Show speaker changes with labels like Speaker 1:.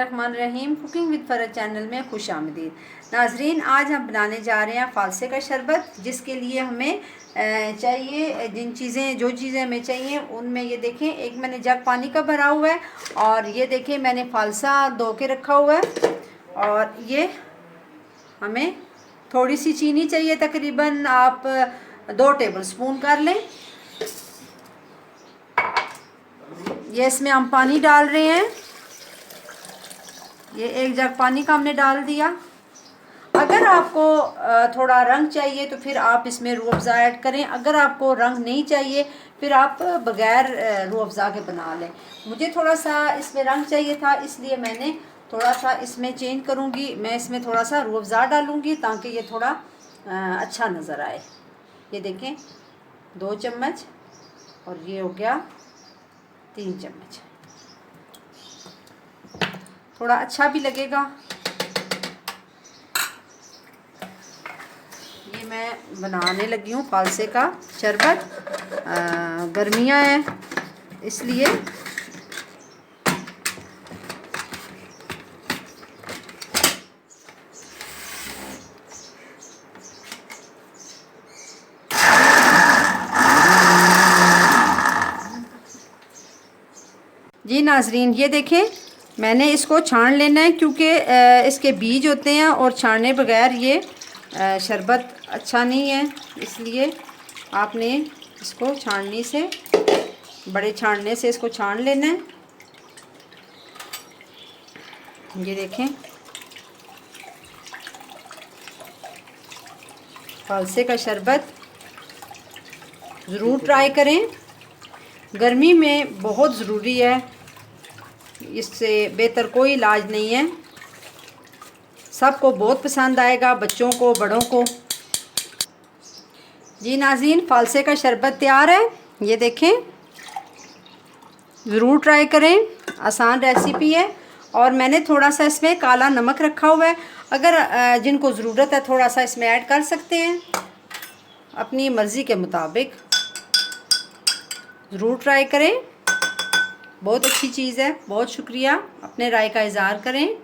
Speaker 1: बिस्मिल्लाहिर्रहमानिर्रहीम। Cooking with फ़रज channel में खुश आमदीद। नाजरीन, आज हम बनाने जा रहे हैं फ़ालसे का शरबत, जिसके लिए हमें चाहिए जो चीज़ें हमें चाहिए उनमें ये देखें, एक मैंने जग पानी का भरा हुआ है और ये देखें मैंने फ़ालसा धो के रखा हुआ है। और ये हमें थोड़ी सी चीनी चाहिए, तकरीबन आप 2 टेबल स्पून कर लें। ये इसमें हम पानी डाल रहे हैं, ये 1 जग पानी का हमने डाल दिया। अगर आपको थोड़ा रंग चाहिए तो फिर आप इसमें रूह अफ़ज़ा ऐड करें, अगर आपको रंग नहीं चाहिए फिर आप बग़ैर रूह अफ़ज़ा के बना लें। मुझे थोड़ा सा इसमें रंग चाहिए था, इसलिए मैंने थोड़ा सा इसमें चेंज करूँगी, मैं इसमें थोड़ा सा रूह अफ़ज़ा डालूँगी ताकि ये थोड़ा अच्छा नज़र आए। ये देखें 2 चम्मच और ये हो गया 3 चम्मच, थोड़ा अच्छा भी लगेगा। ये मैं बनाने लगी हूँ फ़ालसे का शरबत। गर्मियाँ हैं इसलिए जी नाजरीन, ये देखें मैंने इसको छान लेना है, क्योंकि इसके बीज होते हैं और छानने बगैर ये शरबत अच्छा नहीं है, इसलिए आपने इसको छाननी से, बड़े छानने से इसको छान लेना है। ये देखें फ़ालसे का शरबत ज़रूर ट्राई करें, गर्मी में बहुत ज़रूरी है, इससे बेहतर कोई इलाज नहीं है। सबको बहुत पसंद आएगा, बच्चों को, बड़ों को। जी नाज़रीन, फ़ालसे का शरबत तैयार है, ये देखें, ज़रूर ट्राई करें, आसान रेसिपी है। और मैंने थोड़ा सा इसमें काला नमक रखा हुआ है, अगर जिनको ज़रूरत है थोड़ा सा इसमें ऐड कर सकते हैं अपनी मर्ज़ी के मुताबिक। ज़रूर ट्राई करें, बहुत अच्छी चीज़ है। बहुत शुक्रिया, अपने राय का इज़हार करें।